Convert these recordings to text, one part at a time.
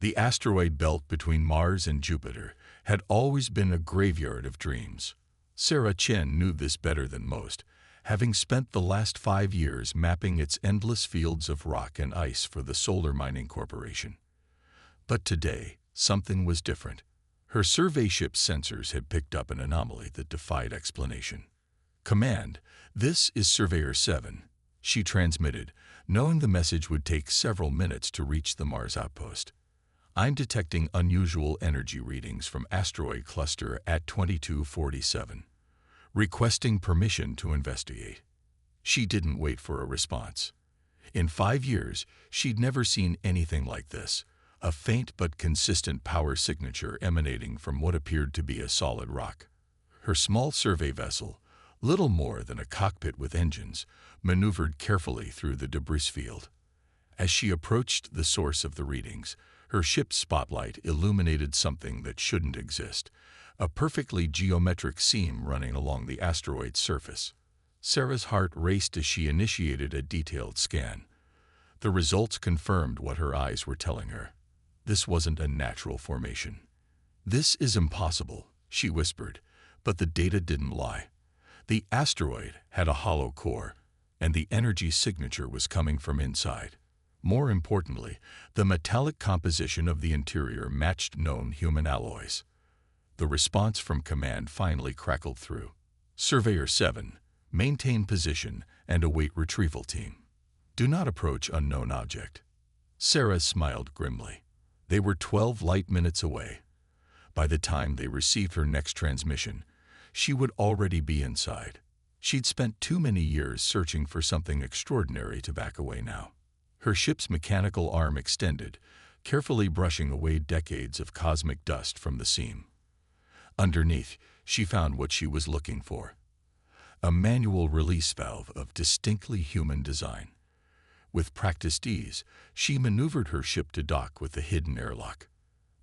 The asteroid belt between Mars and Jupiter had always been a graveyard of dreams. Sarah Chen knew this better than most, having spent the last 5 years mapping its endless fields of rock and ice for the Solar Mining Corporation. But today, something was different. Her survey ship's sensors had picked up an anomaly that defied explanation. "Command, this is Surveyor 7, she transmitted, knowing the message would take several minutes to reach the Mars outpost. "I'm detecting unusual energy readings from asteroid cluster at 2247. Requesting permission to investigate." She didn't wait for a response. In 5 years, she'd never seen anything like this, a faint but consistent power signature emanating from what appeared to be a solid rock. Her small survey vessel, little more than a cockpit with engines, maneuvered carefully through the debris field. As she approached the source of the readings, her ship's spotlight illuminated something that shouldn't exist, a perfectly geometric seam running along the asteroid's surface. Sarah's heart raced as she initiated a detailed scan. The results confirmed what her eyes were telling her. This wasn't a natural formation. "This is impossible," she whispered, but the data didn't lie. The asteroid had a hollow core, and the energy signature was coming from inside. More importantly, the metallic composition of the interior matched known human alloys. The response from command finally crackled through. "Surveyor 7, maintain position and await retrieval team. Do not approach unknown object." Sarah smiled grimly. They were 12 light minutes away. By the time they received her next transmission, she would already be inside. She'd spent too many years searching for something extraordinary to back away now. Her ship's mechanical arm extended, carefully brushing away decades of cosmic dust from the seam. Underneath, she found what she was looking for: a manual release valve of distinctly human design. With practiced ease, she maneuvered her ship to dock with the hidden airlock.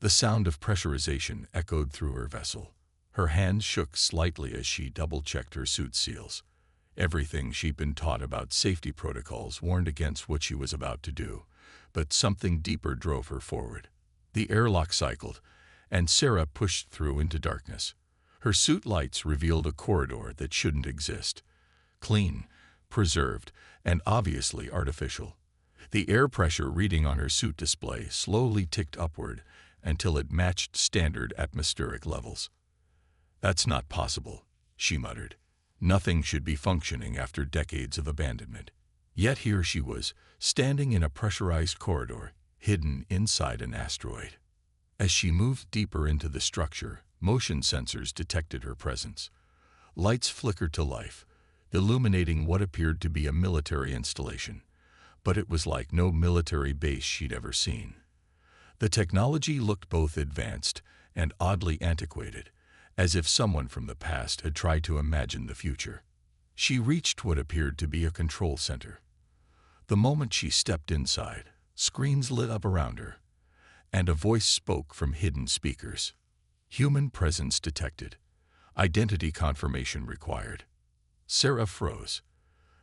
The sound of pressurization echoed through her vessel. Her hands shook slightly as she double-checked her suit seals. Everything she'd been taught about safety protocols warned against what she was about to do, but something deeper drove her forward. The airlock cycled, and Sarah pushed through into darkness. Her suit lights revealed a corridor that shouldn't exist. Clean, preserved, and obviously artificial. The air pressure reading on her suit display slowly ticked upward until it matched standard atmospheric levels. "That's not possible," she muttered. Nothing should be functioning after decades of abandonment. Yet here she was, standing in a pressurized corridor, hidden inside an asteroid. As she moved deeper into the structure, motion sensors detected her presence. Lights flickered to life, illuminating what appeared to be a military installation, but it was like no military base she'd ever seen. The technology looked both advanced and oddly antiquated, as if someone from the past had tried to imagine the future. She reached what appeared to be a control center. The moment she stepped inside, screens lit up around her, and a voice spoke from hidden speakers. Human presence detected. Identity confirmation required. Sarah froze.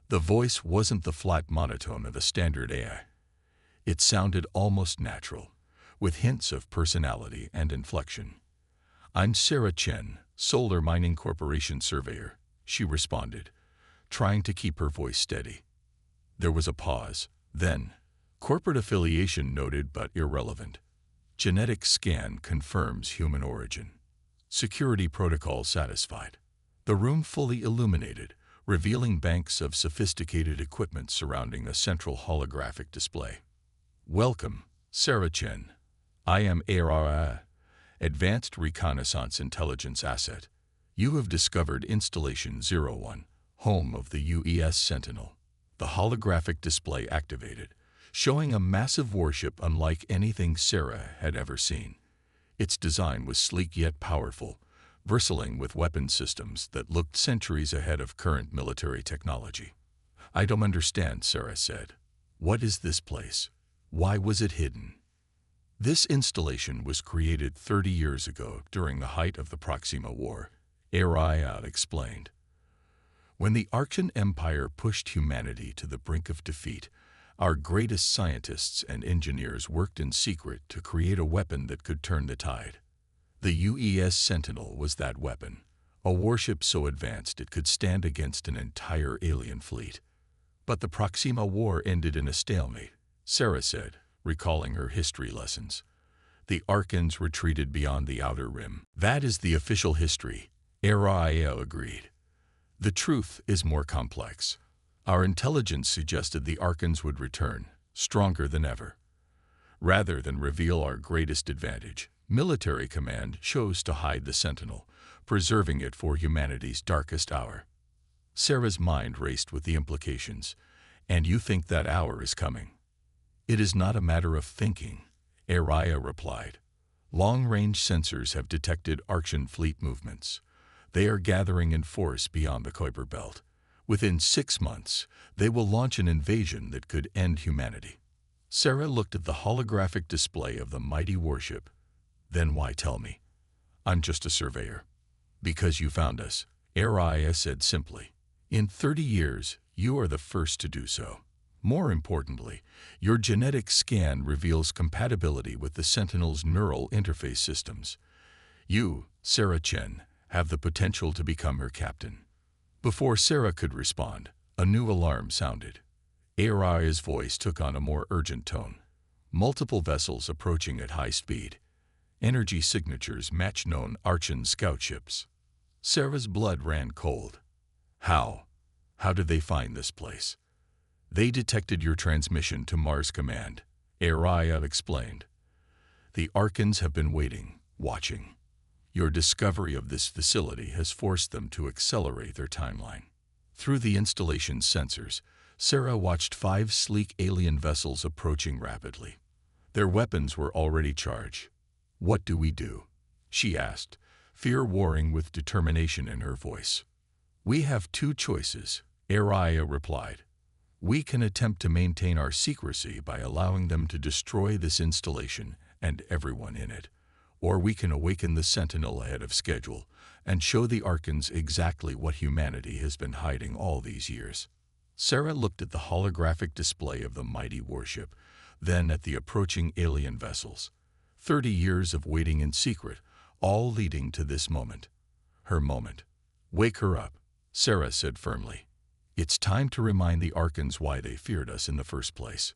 The voice wasn't the flat monotone of a standard AI. It sounded almost natural, with hints of personality and inflection. "I'm Sarah Chen, Solar Mining Corporation surveyor," she responded, trying to keep her voice steady. There was a pause. Then, "Corporate affiliation noted but irrelevant. Genetic scan confirms human origin. Security protocol satisfied." The room fully illuminated, revealing banks of sophisticated equipment surrounding a central holographic display. "Welcome, Sarah Chen. I am HFY, Advanced Reconnaissance Intelligence Asset. You have discovered Installation 01, home of the UES Sentinel." The holographic display activated, showing a massive warship unlike anything Sarah had ever seen. Its design was sleek yet powerful, bristling with weapon systems that looked centuries ahead of current military technology. "I don't understand," Sarah said. "What is this place? Why was it hidden?" "This installation was created 30 years ago during the height of the Proxima War," HFY explained. "When the Archean Empire pushed humanity to the brink of defeat, Our greatest scientists and engineers worked in secret to create a weapon that could turn the tide. The UES Sentinel was that weapon, a warship so advanced it could stand against an entire alien fleet. But the Proxima War ended in a stalemate, Sarah said, recalling her history lessons. The Archons retreated beyond the Outer Rim. That is the official history, Ariel agreed. The truth is more complex. Our intelligence suggested the Archons would return, stronger than ever. Rather than reveal our greatest advantage, military command chose to hide the Sentinel, preserving it for humanity's darkest hour. Sarah's mind raced with the implications. And you think that hour is coming? It is not a matter of thinking, Ariel replied. Long-range sensors have detected Archean fleet movements. They are gathering in force beyond the Kuiper Belt. Within 6 months, they will launch an invasion that could end humanity. Sarah looked at the holographic display of the mighty warship. Then why tell me? I'm just a surveyor. Because you found us, Ariel said simply. In 30 years, you are the first to do so. More importantly, your genetic scan reveals compatibility with the Sentinel's neural interface systems. You, Sarah Chen, have the potential to become her captain. Before Sarah could respond, a new alarm sounded. Ariel's voice took on a more urgent tone. Multiple vessels approaching at high speed. Energy signatures match known Archean scout ships. Sarah's blood ran cold. How? How did they find this place? They detected your transmission to Mars Command, Ariel explained. The Archons have been waiting, watching. Your discovery of this facility has forced them to accelerate their timeline. Through the installation's sensors, Sarah watched 5 sleek alien vessels approaching rapidly. Their weapons were already charged. What do we do? She asked, fear warring with determination in her voice. We have 2 choices, Ariel replied. We can attempt to maintain our secrecy by allowing them to destroy this installation and everyone in it. Or we can awaken the Sentinel ahead of schedule and show the Archons exactly what humanity has been hiding all these years. Sarah looked at the holographic display of the mighty warship, then at the approaching alien vessels. 30 years of waiting in secret, all leading to this moment. Her moment. Wake her up, Sarah said firmly. It's time to remind the Archons why they feared us in the first place.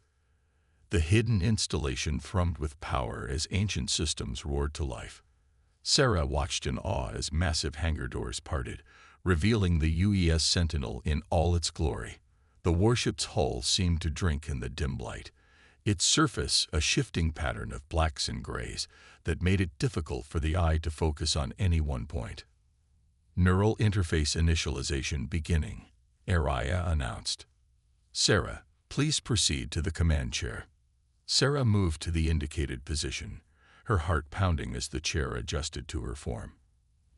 The hidden installation thrummed with power as ancient systems roared to life. Sarah watched in awe as massive hangar doors parted, revealing the UES Sentinel in all its glory. The warship's hull seemed to drink in the dim light, its surface a shifting pattern of blacks and grays that made it difficult for the eye to focus on any one point. Neural interface initialization beginning, Ariel announced. Sarah, please proceed to the command chair. Sarah moved to the indicated position, her heart pounding as the chair adjusted to her form.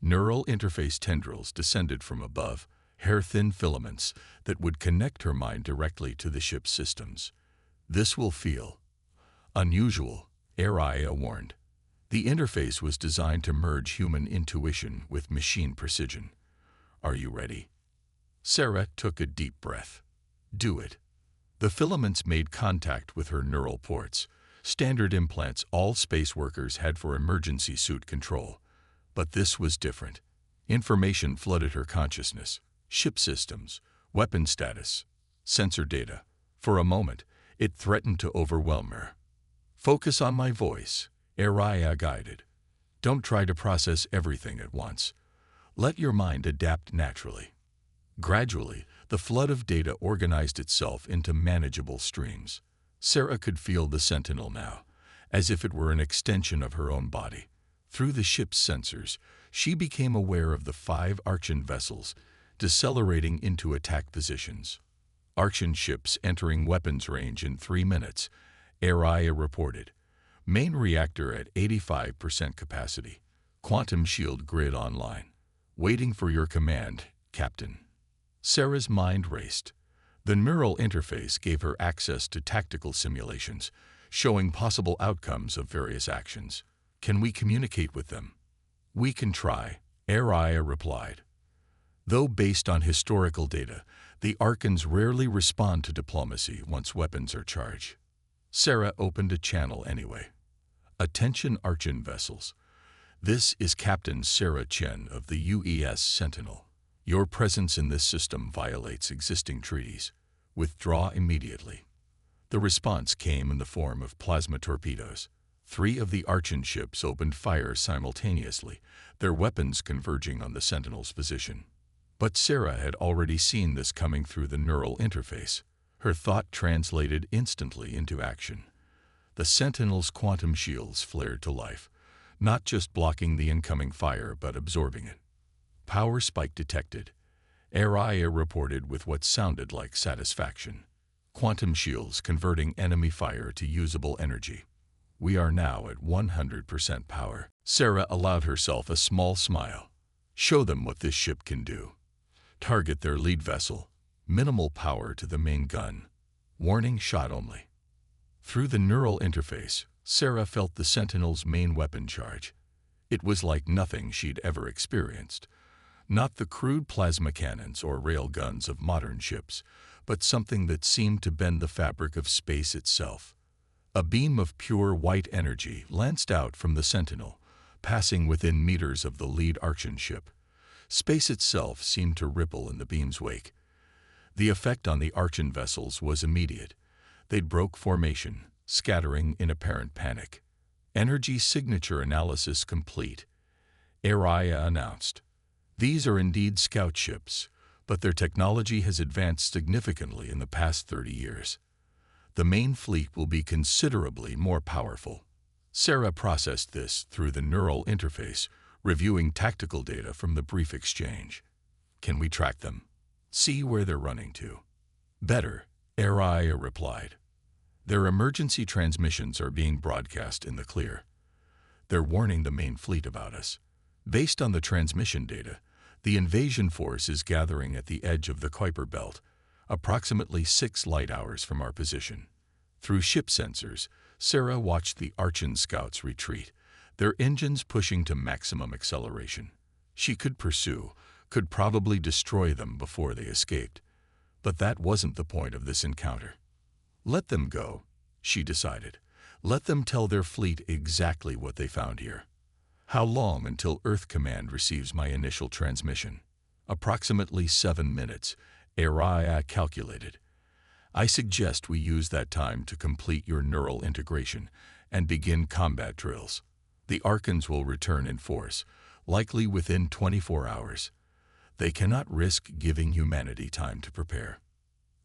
Neural interface tendrils descended from above, hair-thin filaments that would connect her mind directly to the ship's systems. This will feel unusual, Ariel warned. The interface was designed to merge human intuition with machine precision. Are you ready? Sarah took a deep breath. Do it. The filaments made contact with her neural ports, standard implants all space workers had for emergency suit control. But this was different. Information flooded her consciousness. Ship systems, weapon status, sensor data. For a moment, it threatened to overwhelm her. Focus on my voice, Ariel guided. Don't try to process everything at once. Let your mind adapt naturally. Gradually, the flood of data organized itself into manageable streams. Sarah could feel the Sentinel now, as if it were an extension of her own body. Through the ship's sensors, she became aware of the 5 Archean vessels decelerating into attack positions. Archean ships entering weapons range in 3 minutes, Ariel reported. Main reactor at 85% capacity. Quantum shield grid online. Waiting for your command, Captain. Sarah's mind raced. The neural interface gave her access to tactical simulations, showing possible outcomes of various actions. Can we communicate with them? We can try, Ariel replied. Though based on historical data, The Archons rarely respond to diplomacy once weapons are charged. Sarah opened a channel anyway. Attention Archon vessels. This is Captain Sarah Chen of the UES Sentinel. Your presence in this system violates existing treaties. Withdraw immediately. The response came in the form of plasma torpedoes. 3 of the Archon ships opened fire simultaneously, their weapons converging on the Sentinel's position. But Sarah had already seen this coming through the neural interface. Her thought translated instantly into action. The Sentinel's quantum shields flared to life, not just blocking the incoming fire but absorbing it. Power spike detected. Araya reported with what sounded like satisfaction. Quantum shields converting enemy fire to usable energy. We are now at 100% power. Sarah allowed herself a small smile. Show them what this ship can do. Target their lead vessel. Minimal power to the main gun. Warning shot only. Through the neural interface, Sarah felt the Sentinel's main weapon charge. It was like nothing she'd ever experienced. Not the crude plasma cannons or rail guns of modern ships, but something that seemed to bend the fabric of space itself. A beam of pure white energy lanced out from the Sentinel, passing within meters of the lead Archon ship. Space itself seemed to ripple in the beam's wake. The effect on the Archon vessels was immediate. They broke formation, scattering in apparent panic. Energy signature analysis complete. Araya announced. These are indeed scout ships, but their technology has advanced significantly in the past 30 years. The main fleet will be considerably more powerful. Sarah processed this through the neural interface, reviewing tactical data from the brief exchange. Can we track them? See where they're running to? Better, Araya replied. Their emergency transmissions are being broadcast in the clear. They're warning the main fleet about us. Based on the transmission data, the invasion force is gathering at the edge of the Kuiper Belt, approximately 6 light hours from our position. Through ship sensors, Sarah watched the Archon scouts retreat, their engines pushing to maximum acceleration. She could pursue, could probably destroy them before they escaped. But that wasn't the point of this encounter. Let them go, she decided. Let them tell their fleet exactly what they found here. How long until Earth Command receives my initial transmission? Approximately 7 minutes, Araya calculated. I suggest we use that time to complete your neural integration and begin combat drills. The Archons will return in force, likely within 24 hours. They cannot risk giving humanity time to prepare.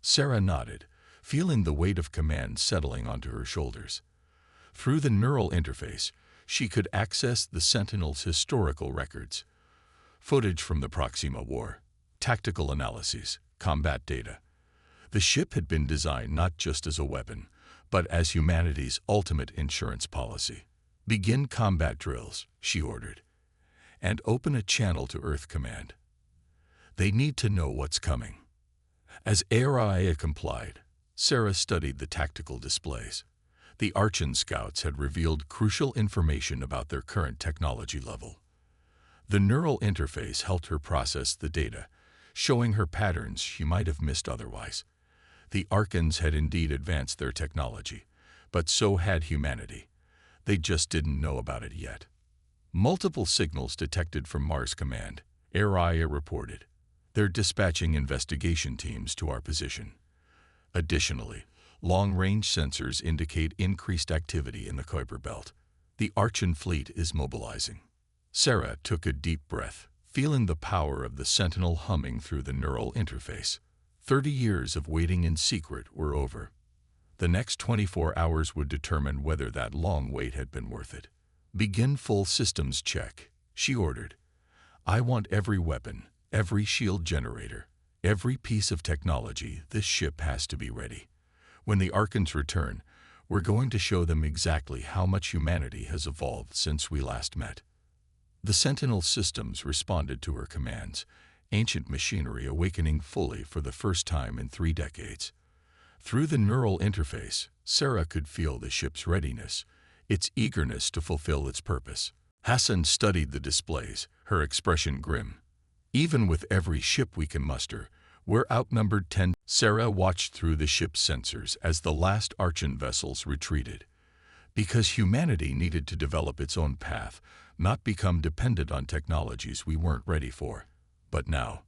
Sarah nodded, feeling the weight of command settling onto her shoulders. Through the neural interface, she could access the Sentinel's historical records. Footage from the Proxima War, tactical analyses, combat data. The ship had been designed not just as a weapon, but as humanity's ultimate insurance policy. Begin combat drills, she ordered, and open a channel to Earth Command. They need to know what's coming. As Araya complied, Sarah studied the tactical displays. The Archon scouts had revealed crucial information about their current technology level. The neural interface helped her process the data, showing her patterns she might have missed otherwise. The Archons had indeed advanced their technology, but so had humanity. They just didn't know about it yet. Multiple signals detected from Mars Command, Araya reported. They're dispatching investigation teams to our position. Additionally, long-range sensors indicate increased activity in the Kuiper Belt. The Archon fleet is mobilizing. Sarah took a deep breath, feeling the power of the Sentinel humming through the neural interface. 30 years of waiting in secret were over. The next 24 hours would determine whether that long wait had been worth it. Begin full systems check, she ordered. I want every weapon, every shield generator, every piece of technology. This ship has to be ready. When the Archons return, we're going to show them exactly how much humanity has evolved since we last met. The Sentinel systems responded to her commands, ancient machinery awakening fully for the first time in 3 decades. Through the neural interface, Sarah could feel the ship's readiness, its eagerness to fulfill its purpose. Hassan studied the displays, her expression grim. Even with every ship we can muster, We're outnumbered 10. Sarah watched through the ship's sensors as the last Archon vessels retreated. Because humanity needed to develop its own path, not become dependent on technologies we weren't ready for. But now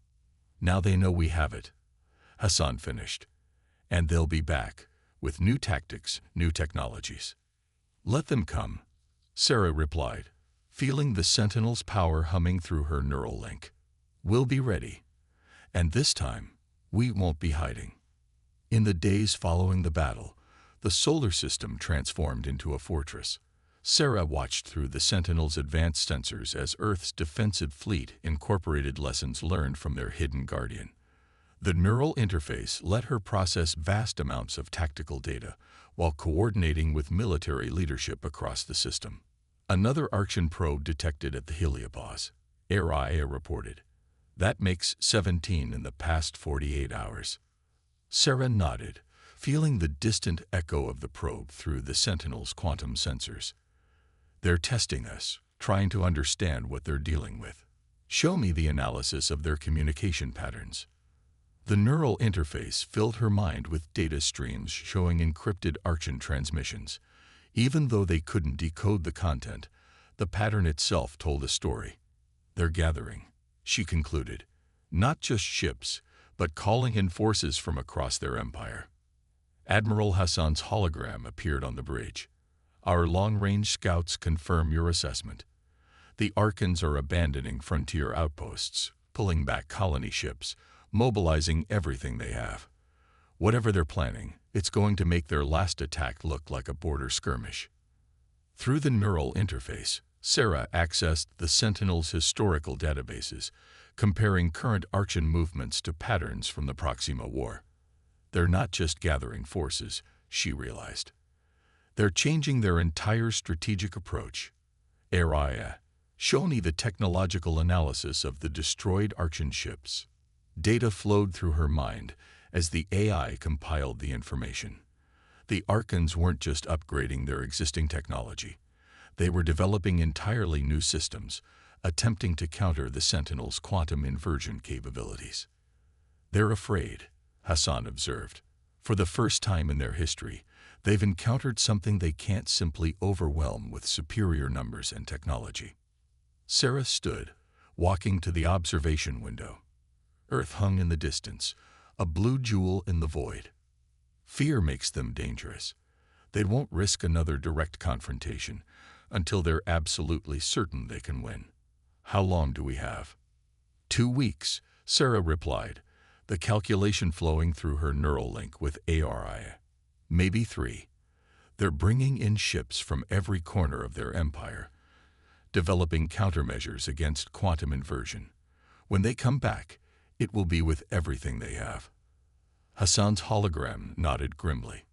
they know we have it. Hassan finished. And they'll be back, with new tactics, new technologies. Let them come, Sarah replied, feeling the Sentinel's power humming through her neural link. We'll be ready. And this time, we won't be hiding. In the days following the battle, the solar system transformed into a fortress. Sarah watched through the Sentinel's advanced sensors as Earth's defensive fleet incorporated lessons learned from their hidden guardian. The neural interface let her process vast amounts of tactical data while coordinating with military leadership across the system. Another Archon probe detected at the heliopause, HFY reported. That makes 17 in the past 48 hours. Sarah nodded, feeling the distant echo of the probe through the Sentinel's quantum sensors. They're testing us, trying to understand what they're dealing with. Show me the analysis of their communication patterns. The neural interface filled her mind with data streams showing encrypted Archon transmissions. Even though they couldn't decode the content, the pattern itself told a story. They're gathering, she concluded, not just ships, but calling in forces from across their empire. Admiral Hassan's hologram appeared on the bridge. Our long-range scouts confirm your assessment. The Archons are abandoning frontier outposts, pulling back colony ships, mobilizing everything they have. Whatever they're planning, it's going to make their last attack look like a border skirmish. Through the neural interface, Sarah accessed the Sentinel's historical databases, comparing current Archon movements to patterns from the Proxima War. They're not just gathering forces, she realized. They're changing their entire strategic approach. HFY, show me the technological analysis of the destroyed Archon ships. Data flowed through her mind as the AI compiled the information. The Archons weren't just upgrading their existing technology. They were developing entirely new systems, attempting to counter the Sentinel's quantum inversion capabilities. They're afraid, Hassan observed. For the first time in their history, they've encountered something they can't simply overwhelm with superior numbers and technology. Sarah stood, walking to the observation window. Earth hung in the distance, a blue jewel in the void. Fear makes them dangerous. They won't risk another direct confrontation until they're absolutely certain they can win. How long do we have? 2 weeks, Sarah replied, the calculation flowing through her neural link with HFY. Maybe 3. They're bringing in ships from every corner of their empire, developing countermeasures against quantum inversion. When they come back, it will be with everything they have. Hassan's hologram nodded grimly.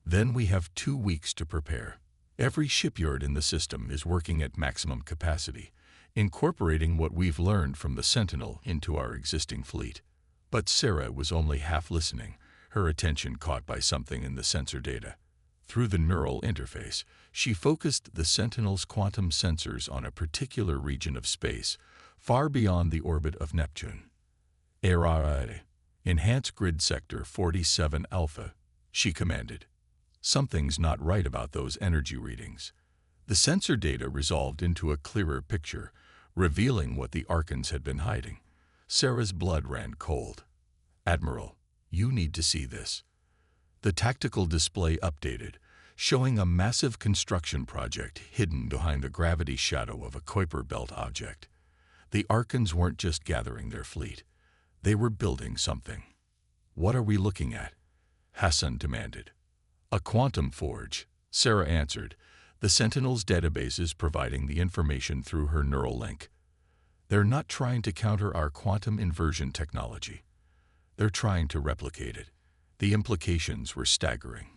Then we have 2 weeks to prepare. Every shipyard in the system is working at maximum capacity, incorporating what we've learned from the Sentinel into our existing fleet. But Sarah was only half listening, her attention caught by something in the sensor data. Through the neural interface, she focused the Sentinel's quantum sensors on a particular region of space, far beyond the orbit of Neptune. Enhance grid sector 47 Alpha, she commanded. Something's not right about those energy readings. The sensor data resolved into a clearer picture, revealing what the Archons had been hiding. Sarah's blood ran cold. Admiral, you need to see this. The tactical display updated, showing a massive construction project hidden behind the gravity shadow of a Kuiper Belt object. The Archons weren't just gathering their fleet. They were building something. What are we looking at? Hassan demanded. A quantum forge, Sarah answered, the Sentinel's databases providing the information through her neural link. They're not trying to counter our quantum inversion technology. They're trying to replicate it. The implications were staggering.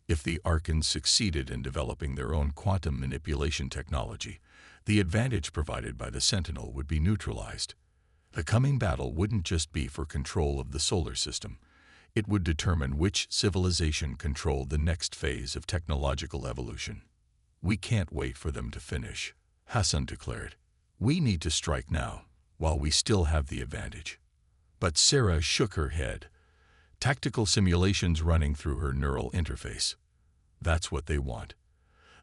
If the Archons succeeded in developing their own quantum manipulation technology, the advantage provided by the Sentinel would be neutralized. The coming battle wouldn't just be for control of the solar system. It would determine which civilization controlled the next phase of technological evolution. We can't wait for them to finish, Hassan declared. We need to strike now, while we still have the advantage. But Sarah shook her head. Tactical simulations running through her neural interface. That's what they want.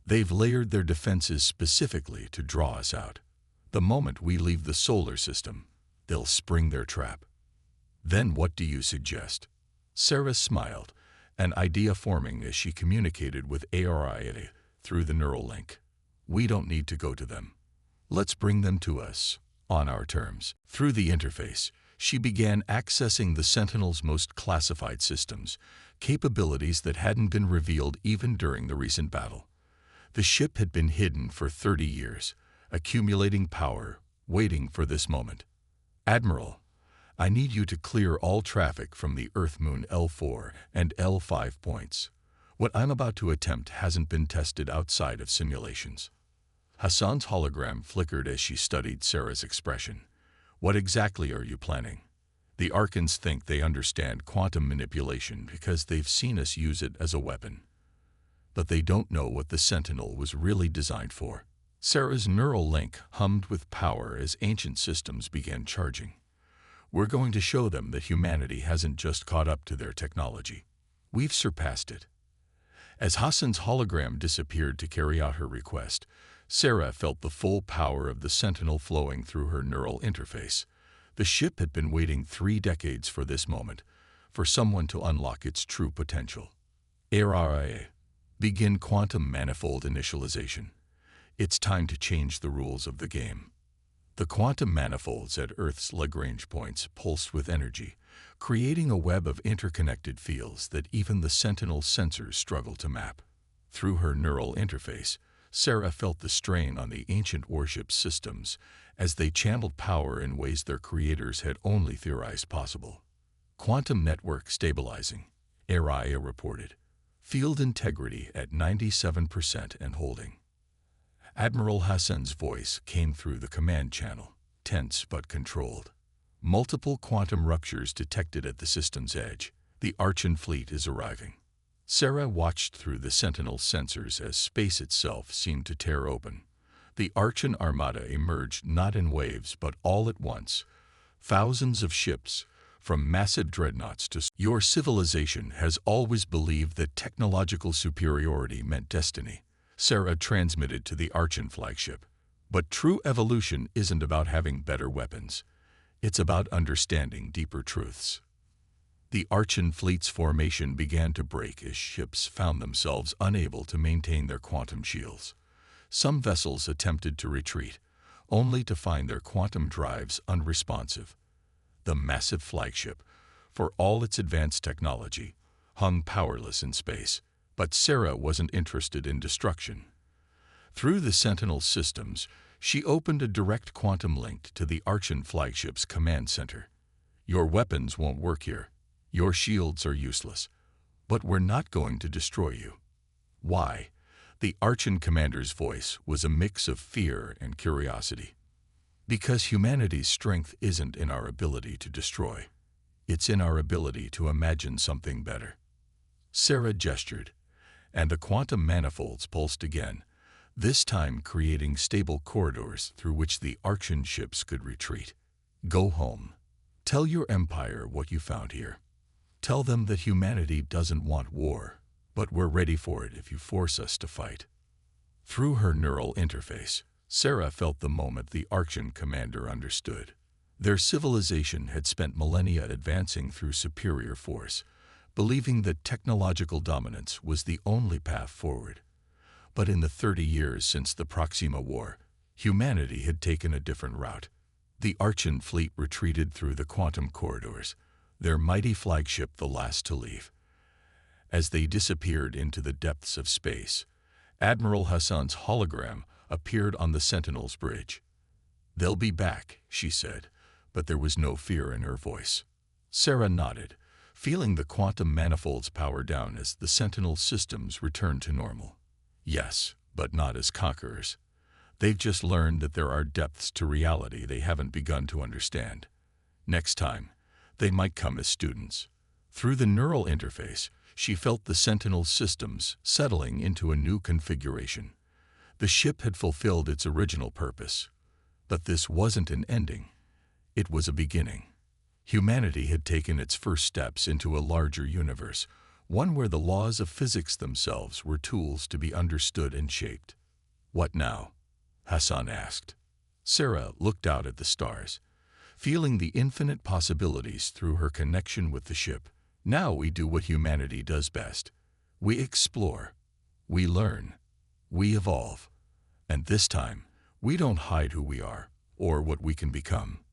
They've layered their defenses specifically to draw us out. The moment we leave the solar system, they'll spring their trap. Then what do you suggest? Sarah smiled, an idea forming as she communicated with ARIA through the neural link. We don't need to go to them. Let's bring them to us, on our terms. Through the interface, she began accessing the Sentinel's most classified systems, capabilities that hadn't been revealed even during the recent battle. The ship had been hidden for 30 years, accumulating power, waiting for this moment. Admiral, I need you to clear all traffic from the Earth-Moon L4 and L5 points. What I'm about to attempt hasn't been tested outside of simulations. Hassan's hologram flickered as she studied Sarah's expression. What exactly are you planning? The Archons think they understand quantum manipulation because they've seen us use it as a weapon. But they don't know what the Sentinel was really designed for. Sarah's neural link hummed with power as ancient systems began charging. We're going to show them that humanity hasn't just caught up to their technology. We've surpassed it. As Hassan's hologram disappeared to carry out her request, Sarah felt the full power of the Sentinel flowing through her neural interface. The ship had been waiting 3 decades for this moment, for someone to unlock its true potential. ARIA. Begin quantum manifold initialization. It's time to change the rules of the game. The quantum manifolds at Earth's Lagrange points pulsed with energy, creating a web of interconnected fields that even the Sentinel sensors struggled to map. Through her neural interface, Sarah felt the strain on the ancient Warship systems as they channeled power in ways their creators had only theorized possible. Quantum network stabilizing, ARIA reported. Field integrity at 97% and holding. Admiral Hassan's voice came through the command channel, tense but controlled. Multiple quantum ruptures detected at the system's edge. The Archon fleet is arriving. Sarah watched through the Sentinel sensors as space itself seemed to tear open. The Archon armada emerged not in waves but all at once. Thousands of ships, from massive dreadnoughts to... Your civilization has always believed that technological superiority meant destiny, Sarah transmitted to the Archon flagship. But true evolution isn't about having better weapons. It's about understanding deeper truths. The Archon fleet's formation began to break as ships found themselves unable to maintain their quantum shields. Some vessels attempted to retreat, only to find their quantum drives unresponsive. The massive flagship, for all its advanced technology, hung powerless in space, but Sarah wasn't interested in destruction. Through the Sentinel systems, she opened a direct quantum link to the Archon flagship's command center. Your weapons won't work here. Your shields are useless. But we're not going to destroy you. Why? The Archon commander's voice was a mix of fear and curiosity. Because humanity's strength isn't in our ability to destroy. It's in our ability to imagine something better. Sarah gestured, and the quantum manifolds pulsed again, this time creating stable corridors through which the Archon ships could retreat. Go home. Tell your empire what you found here. Tell them that humanity doesn't want war, but we're ready for it if you force us to fight. Through her neural interface, Sarah felt the moment the Archon commander understood. Their civilization had spent millennia advancing through superior force, believing that technological dominance was the only path forward. But in the 30 years since the Proxima War, humanity had taken a different route. The Archon fleet retreated through the quantum corridors, their mighty flagship the last to leave. As they disappeared into the depths of space, Admiral Hassan's hologram appeared on the Sentinel's bridge. They'll be back, she said, but there was no fear in her voice. Sarah nodded, feeling the quantum manifolds power down as the Sentinel systems returned to normal. Yes, but not as conquerors. They've just learned that there are depths to reality they haven't begun to understand. Next time, they might come as students. Through the neural interface, she felt the Sentinel systems settling into a new configuration. The ship had fulfilled its original purpose. But this wasn't an ending. It was a beginning. Humanity had taken its first steps into a larger universe, one where the laws of physics themselves were tools to be understood and shaped. "What now?" Hassan asked. Sarah looked out at the stars, feeling the infinite possibilities through her connection with the ship. "Now we do what humanity does best. We explore, we learn, we evolve. And this time, we don't hide who we are or what we can become."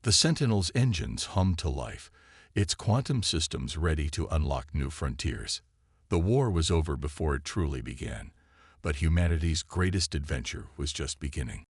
The Sentinel's engines hummed to life, its quantum systems ready to unlock new frontiers. The war was over before it truly began, but humanity's greatest adventure was just beginning.